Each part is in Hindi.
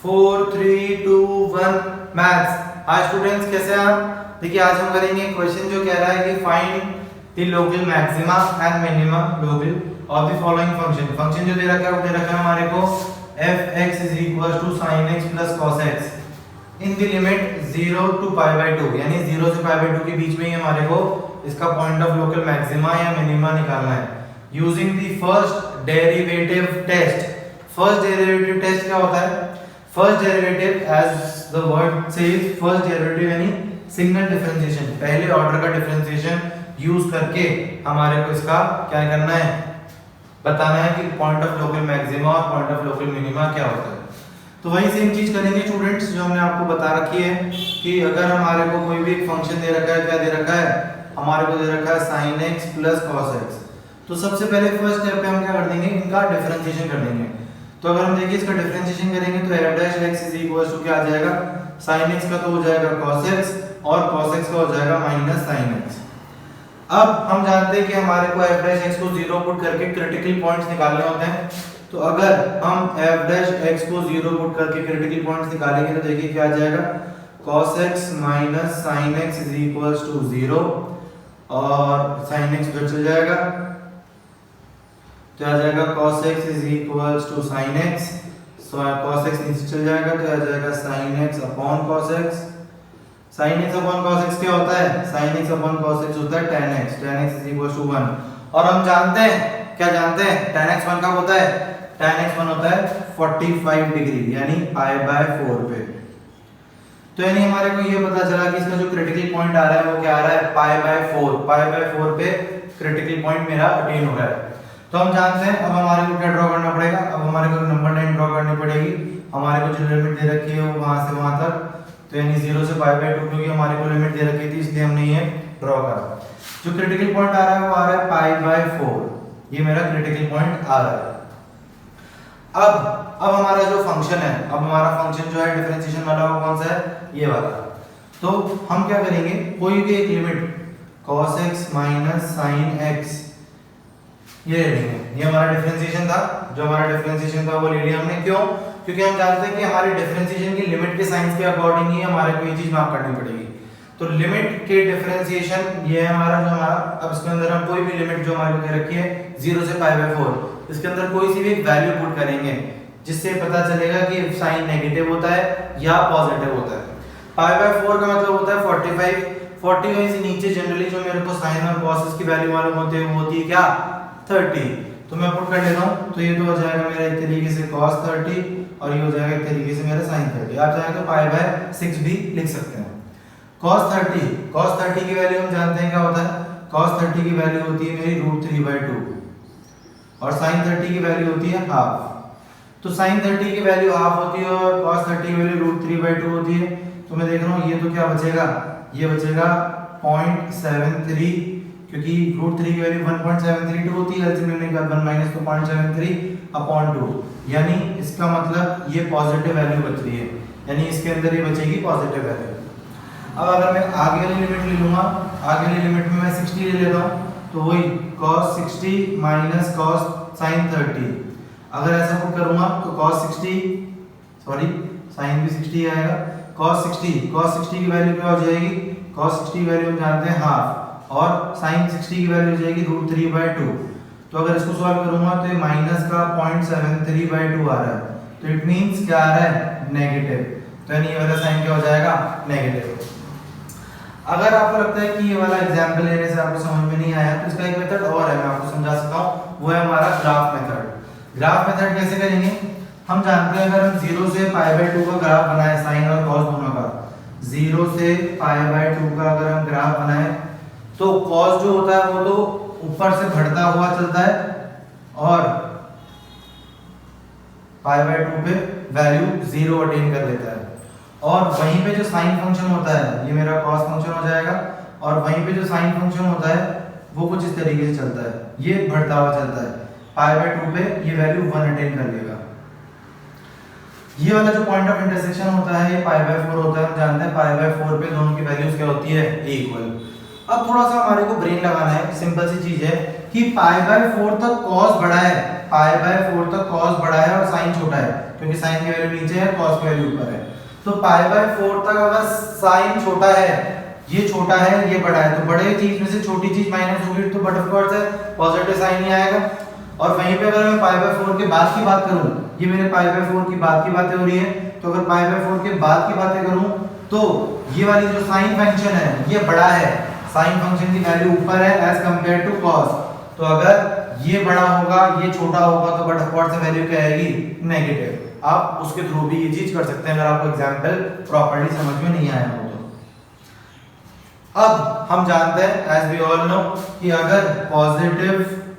4 3 2 1 मैथ्स। हाय स्टूडेंट्स, कैसे हैं आप? देखिए आज हम करेंगे क्वेश्चन जो कह रहा है कि find the local maxima and minima local of the following function. Function जो दे रखा है वो दे रखा है हमारे को fx sin x plus cos x in the limit 0 to π/2, यानी 0 से π/2 के बीच में ही हमारे को इसका पॉइंट ऑफ लोकल मैक्सिमा या मिनिमा निकालना है using the first derivative test. First derivative test क्या होता है? First derivative as the word says first derivative यानी सिंगल डिफरेंशिएशन, पहले ऑर्डर का डिफरेंशिएशन यूज करके हमारे को इसका क्या करना है, बताना है कि पॉइंट ऑफ लोकल मैक्सिमा और पॉइंट ऑफ लोकल मिनिमा क्या होता है। तो वही सेम चीज करेंगे स्टूडेंट्स जो हमने आपको बता रखी है कि अगर हमारे को कोई भी एक फंक्शन दे रखा है, क्या दे रखा है हमारे को, दे रखा है sin x plus cos x। तो सबसे पहले फर्स्ट स्टेप पे हम क्या कर देंगे, इनका डिफरेंशिएशन कर देंगे। तो अगर हम देखिए इसका डिफरेंशिएशन करेंगे तो f' क्या आ जाएगा, sin x का तो हो जाएगा cos x और cos x का हो जाएगा माइनस sin x। अब हम जानते हैं कि हमारे को f' को 0 पुट करके क्रिटिकल पॉइंट्स निकालने होते हैं। तो अगर हम f' को 0 पुट करके क्रिटिकल पॉइंट्स निकालेंगे तो देखिए क्या आ जाएगा, cos x minus sin x is equals to 0 और sin x उधर चल जाएगा तो आ जाएगा cos x is equals to sin x, so cos x नीचे चल जाएगा तो आ जाएगा sin x upon cos x। sin x upon cos x क्या होता है, sin x upon cos x होता है tan x, tan x is equals to 1। और हम जानते हैं, क्या जानते हैं, tan x 1 कब होता है, tan x 1 होता है 45 डिग्री यानी π/4 पे। तो यानी हमारे को ये पता चला कि इसका जो क्रिटिकल पॉइंट आ रहा है वो क्या आ रहा है π/4 पे क्रिटिकल पॉइंट मेरा अटेन हो रहा है। तो हम जानते हैं अब हमारे को क्या ड्रॉ करना पड़ेगा, अब हमारे को नंबर लाइन ड्रॉ करनी पड़ेगी। हमारे को जो लिमिट दे रखी है वो वहां से वहां तक, तो यानी 0 से π/2 क्योंकि हमारे को लिमिट दे रखी थी इसलिए हमने ये ड्रॉ करा। जो क्रिटिकल पॉइंट आ रहा है वो आ रहा है π/4, ये मेरा क्रिटिकल पॉइंट आ रहा है। अब हमारा जो फंक्शन है, अब हमारा फंक्शन जो है डिफरेंशिएशन वाला वो कौन सा है, ये वाला। तो हम क्या करेंगे, कोई भी एक limit cos x minus sin x ये ले लेंगे। ये हमारा डिफरेंशिएशन था, जो हमारा डिफरेंशिएशन था वो ले लिया हमने। क्यों? क्योंकि हम जानते हैं कि हमारे डिफरेंशिएशन की लिमिट के साइंस के अकॉर्डिंग ही हमारे को ये चीज मार्क करनी पड़ेगी। तो लिमिट के डिफरेंशिएशन ये है हमारा, जो हमारा अब इसके अंदर हम कोई भी लिमिट जो हमारे को दे रखी है 0 से π/4, इसके अंदर कोई सी भी एक वैल्यू पुट करेंगे जिससे पता चलेगा कि साइन नेगेटिव होता है या पॉजिटिव होता है। π/4 का मतलब होता है 45। 45 से नीचे जनरली जो मेरे को साइन और कॉस की वैल्यू मालूम होती है वो होती है क्या, 30। तो मैं पुट कर लेता हूं, तो ये तो हो जाएगा मेरा एक तरीके से cos 30 और ये हो जाएगा एक तरीके से मेरा sin 30। आप चाहें तो π/6 भी लिख सकते हैं। cos 30 की वैल्यू हम जानते हैं क्या होता है, cos 30 की वैल्यू होती है मेरी √3/2 और sin 30 की वैल्यू होती है हाफ। तो sin 30 की वैल्यू हाफ होती है और cos 30 की वैल्यू √3/2 होती है। तो मैं देख रहा हूं ये तो क्या बचेगा, ये बचेगा 0.73, क्योंकि √3 की वैल्यू 1.732 होती है, एलसीएम लेने के बाद 1 माइनस तो 0.73/2, यानी इसका मतलब ये पॉजिटिव वैल्यू बच रही है, यानी इसके अंदर ये बचेगी पॉजिटिव वैल्यू। अब अगर मैं आगे वाली लिमिट ले लूंगा, आगे वाली लिमिट में मैं 60 ले लेता हूं, तो वही cos 60 माइनस cos sin 30। अगर ऐसा पुट करूंगा तो cos 60 सॉरी sin भी 60 आएगा, cos 60 की वैल्यू क्या हो जाएगी, cos 60 की वैल्यू हम जानते हैं हाफ और sin 60 की वैल्यू हो जाएगी √3/2। तो अगर इसको सॉल्व करूंगा तो ये माइनस का 0.73/2 आ रहा है, तो इट मींस क्या आ रहा है, नेगेटिव। तो यानी ये वाला साइन क्या हो जाएगा, नेगेटिव। अगर आपको लगता है कि ये वाला एग्जांपल लेने से आपको समझ में नहीं आया तो इसका एक मेथड और है, मैं आपको समझा सकता हूं, वो है हमारा ग्राफ मेथड। ग्राफ मेथड कैसे करेंगे, हम जानते हैं अगर हम 0 से π/2 का ग्राफ बनाए, साइन और कॉस दोनों का, 0 से π/2 का अगर हम ग्राफ बनाए तो cos जो होता है वो तो ऊपर से बढ़ता हुआ चलता है और π/2 पे वैल्यू 0 अटेन कर लेता है। और वहीं पे जो साइन फंक्शन होता है ये मेरा cos फंक्शन हो जाएगा और वहीं पे जो साइन फंक्शन होता है वो कुछ इस तरीके से चलता है, ये बढ़ता हुआ चलता है, π/2 पे ये वैल्यू 1 अटेन कर लेगा। ये वाला जो पॉइंट ऑफ इंटरसेक्शन होता है ये π/4 होता है, हम जानते हैं π/4 पे दोनों की वैल्यूज क्या होती है, इक्वल। अब थोड़ा सा हमारे को ब्रेन लगाना है, सिंपल सी चीज है कि π/4 तक cos बड़ा है, π/4 तक cos बड़ा है और sin छोटा है, क्योंकि साइन की वैल्यू नीचे है, कॉस की वैल्यू ऊपर है। तो पाई बाय 4 तक अगर साइन छोटा है, ये छोटा है, ये बड़ा है, तो बड़े चीज में से छोटी चीज माइनस होगी तो बट ऑफ कोर्स है पॉजिटिव साइन ही आएगा। और वहीं पे अगर मैं पाई बाय 4 के बाद की बात करूं, ये मेरे पाई बाय 4 की बाद की बातें हो रही है, तो अगर पाई बाय 4 के बाद की बातें करूं तो ये वाली जो साइन फंक्शन है ये बड़ा है, साइन फंक्शन की वैल्यू ऊपर है एज कंपेयर टू कॉस। तो अगर ये बड़ा होगा, ये छोटा होगा, तो बट ऑफ कोर्स वैल्यू क्या आएगी? नेगेटिव। आप उसके थ्रू भी ये चीज कर सकते हैं अगर आपको एग्जांपल प्रॉपर्ली समझ में नहीं आया हो तो। अब हम जानते हैं एज वी ऑल नो कि अगर पॉजिटिव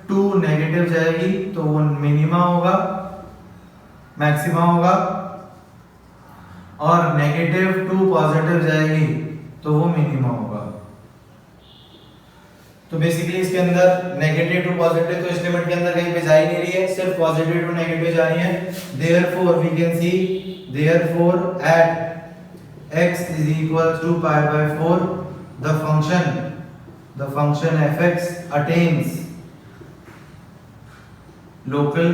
टू नेगेटिव जाएगी तो वो मिनिमा होगा, मैक्सिमा होगा, और नेगेटिव टू पॉजिटिव जाएगी तो वो मिनिमा होगा। तो बेसिकली इसके अंदर नेगेटिव टू पॉजिटिव तो इस लिमिट के अंदर कहीं पे जा ही नहीं रही है, सिर्फ पॉजिटिव टू नेगेटिव जा रही है। Therefore we can see therefore at x is equals to pi by 4 the function fx attains local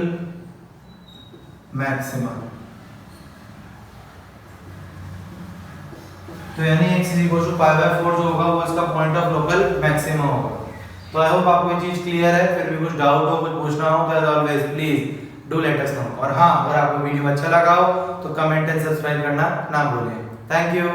maxima। तो यानी x is equals to pi by 4 जो होगा वो इसका पॉइंट ऑफ लोकल मैक्सिमा होगा। तो आई होप आपको ये चीज क्लियर है। फिर भी कुछ डाउट हो, कुछ पूछना हो तो as always please do let us know. और हाँ, अगर आपको वीडियो अच्छा लगा हो तो कमेंट एंड सब्सक्राइब करना ना भूलें। Thank you.